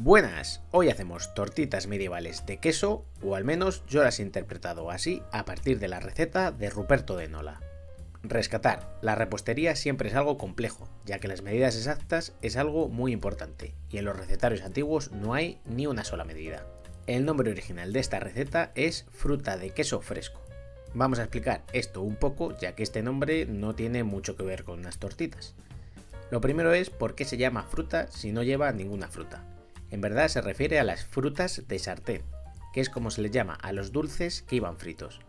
Buenas, hoy hacemos tortitas medievales de queso, o al menos yo las he interpretado así a partir de la receta de Ruperto de Nola. Rescatar, la repostería siempre es algo complejo, ya que las medidas exactas es algo muy importante, y en los recetarios antiguos no hay ni una sola medida. El nombre original de esta receta es fruta de queso fresco. Vamos a explicar esto un poco, ya que este nombre no tiene mucho que ver con unas tortitas. Lo primero es por qué se llama fruta si no lleva ninguna fruta. En verdad se refiere a las frutas de sartén, que es como se les llama a los dulces que iban fritos,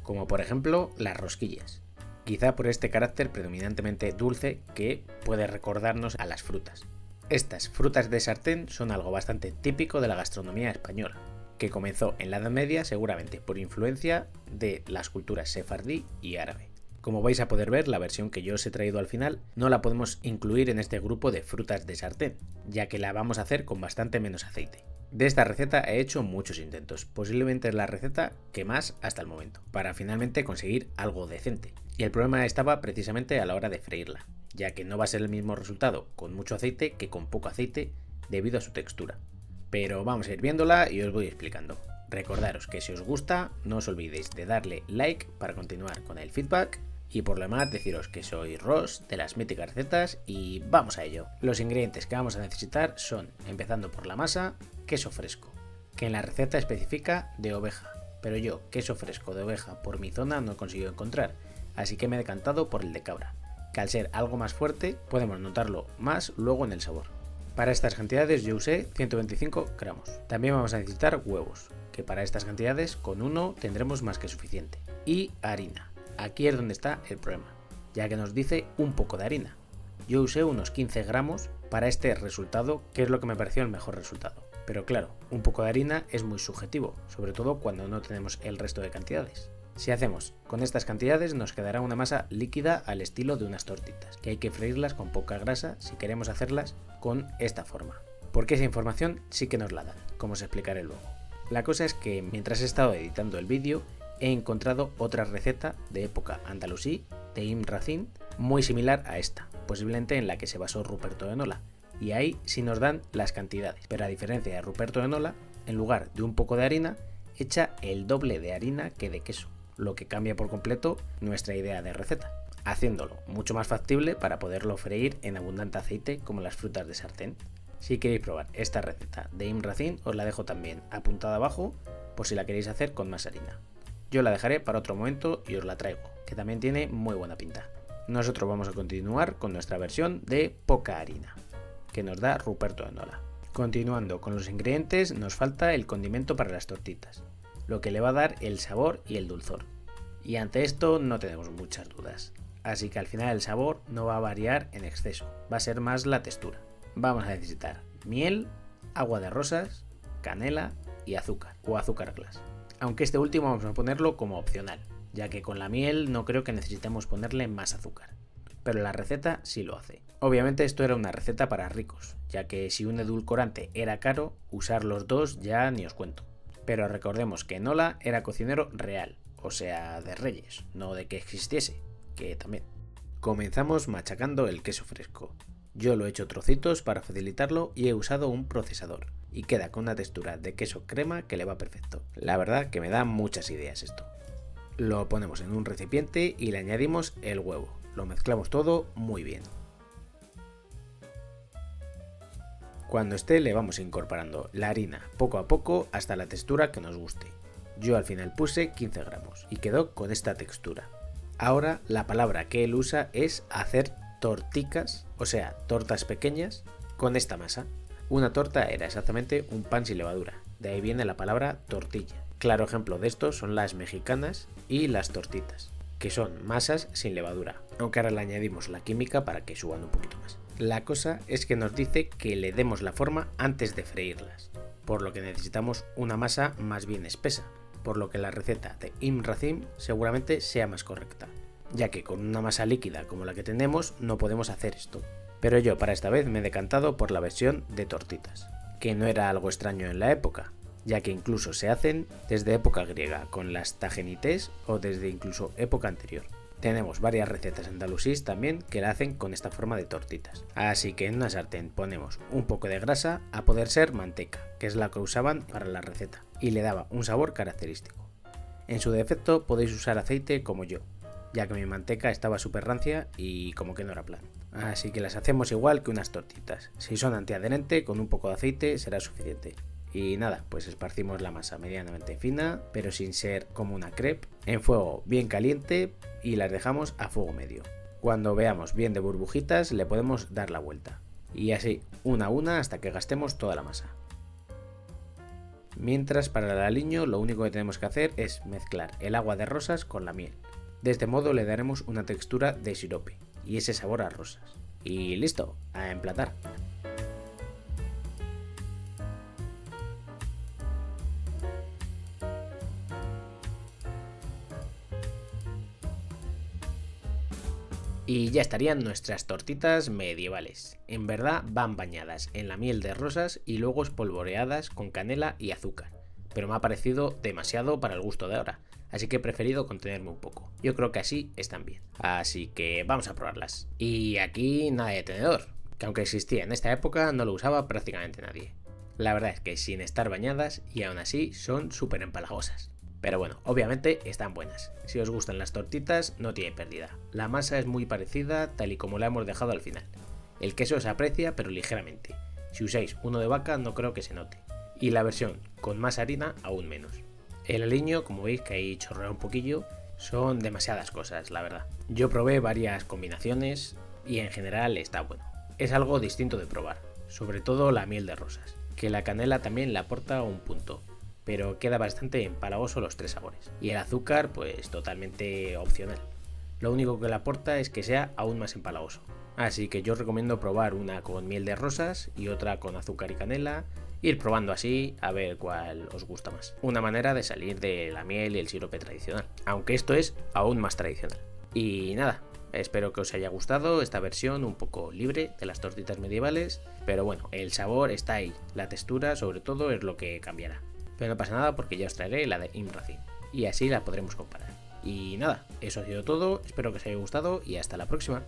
como por ejemplo las rosquillas, quizá por este carácter predominantemente dulce que puede recordarnos a las frutas. Estas frutas de sartén son algo bastante típico de la gastronomía española, que comenzó en la Edad Media seguramente por influencia de las culturas sefardí y árabe. Como vais a poder ver, la versión que yo os he traído al final no la podemos incluir en este grupo de frutas de sartén, ya que la vamos a hacer con bastante menos aceite. De esta receta he hecho muchos intentos, posiblemente es la receta que más hasta el momento, para finalmente conseguir algo decente. Y el problema estaba precisamente a la hora de freírla, ya que no va a ser el mismo resultado con mucho aceite que con poco aceite debido a su textura. Pero vamos a ir viéndola y os voy explicando. Recordaros que si os gusta, no os olvidéis de darle like para continuar con el feedback. Y por lo demás deciros que soy Ross de las míticas recetas y vamos a ello. Los ingredientes que vamos a necesitar son, empezando por la masa, queso fresco, que en la receta especifica de oveja, pero yo queso fresco de oveja por mi zona no he conseguido encontrar, así que me he decantado por el de cabra, que al ser algo más fuerte podemos notarlo más luego en el sabor. Para estas cantidades yo usé 125 gramos. También vamos a necesitar huevos, que para estas cantidades con uno tendremos más que suficiente, y harina. Aquí es donde está el problema, ya que nos dice un poco de harina. Yo usé unos 15 gramos para este resultado, que es lo que me pareció el mejor resultado. Pero claro, un poco de harina es muy subjetivo, sobre todo cuando no tenemos el resto de cantidades. Si hacemos con estas cantidades nos quedará una masa líquida al estilo de unas tortitas, que hay que freírlas con poca grasa si queremos hacerlas con esta forma. Porque esa información sí que nos la dan, como os explicaré luego. La cosa es que mientras he estado editando el vídeo, he encontrado otra receta de época andalusí de Ibn Razin muy similar a esta, posiblemente en la que se basó Ruperto de Nola, y ahí sí nos dan las cantidades, pero a diferencia de Ruperto de Nola, en lugar de un poco de harina, echa el doble de harina que de queso, lo que cambia por completo nuestra idea de receta, haciéndolo mucho más factible para poderlo freír en abundante aceite como las frutas de sartén. Si queréis probar esta receta de Ibn Razin, os la dejo también apuntada abajo por si la queréis hacer con más harina. Yo la dejaré para otro momento y os la traigo, que también tiene muy buena pinta. Nosotros vamos a continuar con nuestra versión de poca harina, que nos da Ruperto de Nola. Continuando con los ingredientes, nos falta el condimento para las tortitas, lo que le va a dar el sabor y el dulzor. Y ante esto no tenemos muchas dudas, así que al final el sabor no va a variar en exceso, va a ser más la textura. Vamos a necesitar miel, agua de rosas, canela y azúcar o azúcar glass. Aunque este último vamos a ponerlo como opcional, ya que con la miel no creo que necesitemos ponerle más azúcar, pero la receta sí lo hace. Obviamente esto era una receta para ricos, ya que si un edulcorante era caro, usar los dos ya ni os cuento. Pero recordemos que Nola era cocinero real, o sea, de reyes, no de que existiese, que también. Comenzamos machacando el queso fresco. Yo lo he hecho trocitos para facilitarlo y he usado un procesador, y queda con una textura de queso crema que le va perfecto. La verdad que me da muchas ideas esto. Lo ponemos en un recipiente y le añadimos el huevo. Lo mezclamos todo muy bien. Cuando esté le vamos incorporando la harina poco a poco hasta la textura que nos guste. Yo al final puse 15 gramos y quedó con esta textura. Ahora la palabra que él usa es hacer torticas, o sea, tortas pequeñas con esta masa. Una torta era exactamente un pan sin levadura, de ahí viene la palabra tortilla. Claro ejemplo de esto son las mexicanas y las tortitas, que son masas sin levadura, aunque ahora le añadimos la química para que suban un poquito más. La cosa es que nos dice que le demos la forma antes de freírlas, por lo que necesitamos una masa más bien espesa, por lo que la receta de Ibn Razin seguramente sea más correcta, ya que con una masa líquida como la que tenemos no podemos hacer esto. Pero yo para esta vez me he decantado por la versión de tortitas, que no era algo extraño en la época, ya que incluso se hacen desde época griega con las tagenites o desde incluso época anterior. Tenemos varias recetas andalusíes también que la hacen con esta forma de tortitas. Así que en una sartén ponemos un poco de grasa, a poder ser manteca, que es la que usaban para la receta, y le daba un sabor característico. En su defecto podéis usar aceite como yo, ya que mi manteca estaba súper rancia y como que no era plan. Así que las hacemos igual que unas tortitas. Si son antiadherente, con un poco de aceite será suficiente. Y nada, pues esparcimos la masa medianamente fina, pero sin ser como una crepe, en fuego bien caliente y las dejamos a fuego medio. Cuando veamos bien de burbujitas le podemos dar la vuelta. Y así, una a una hasta que gastemos toda la masa. Mientras, para el aliño lo único que tenemos que hacer es mezclar el agua de rosas con la miel. De este modo le daremos una textura de sirope y ese sabor a rosas. Y listo, a emplatar. Y ya estarían nuestras tortitas medievales. En verdad van bañadas en la miel de rosas y luego espolvoreadas con canela y azúcar. Pero me ha parecido demasiado para el gusto de ahora, así que he preferido contenerme un poco. Yo creo que así están bien. Así que vamos a probarlas. Y aquí nada de tenedor, que aunque existía en esta época no lo usaba prácticamente nadie. La verdad es que sin estar bañadas y aún así son súper empalagosas. Pero bueno, obviamente están buenas. Si os gustan las tortitas, no tiene pérdida. La masa es muy parecida tal y como la hemos dejado al final. El queso se aprecia pero ligeramente. Si usáis uno de vaca no creo que se note. Y la versión con más harina aún menos. El aliño, como veis que ahí chorrea un poquillo, son demasiadas cosas, la verdad. Yo probé varias combinaciones y en general está bueno. Es algo distinto de probar, sobre todo la miel de rosas, que la canela también le aporta un punto, pero queda bastante empalagoso los tres sabores. Y el azúcar, pues totalmente opcional. Lo único que le aporta es que sea aún más empalagoso. Así que yo os recomiendo probar una con miel de rosas y otra con azúcar y canela, ir probando así a ver cuál os gusta más. Una manera de salir de la miel y el sirope tradicional, aunque esto es aún más tradicional. Y nada, espero que os haya gustado esta versión un poco libre de las tortitas medievales, pero bueno, el sabor está ahí, la textura sobre todo es lo que cambiará. Pero no pasa nada porque ya os traeré la de Ibn Razin y así la podremos comparar. Y nada, eso ha sido todo, espero que os haya gustado y hasta la próxima.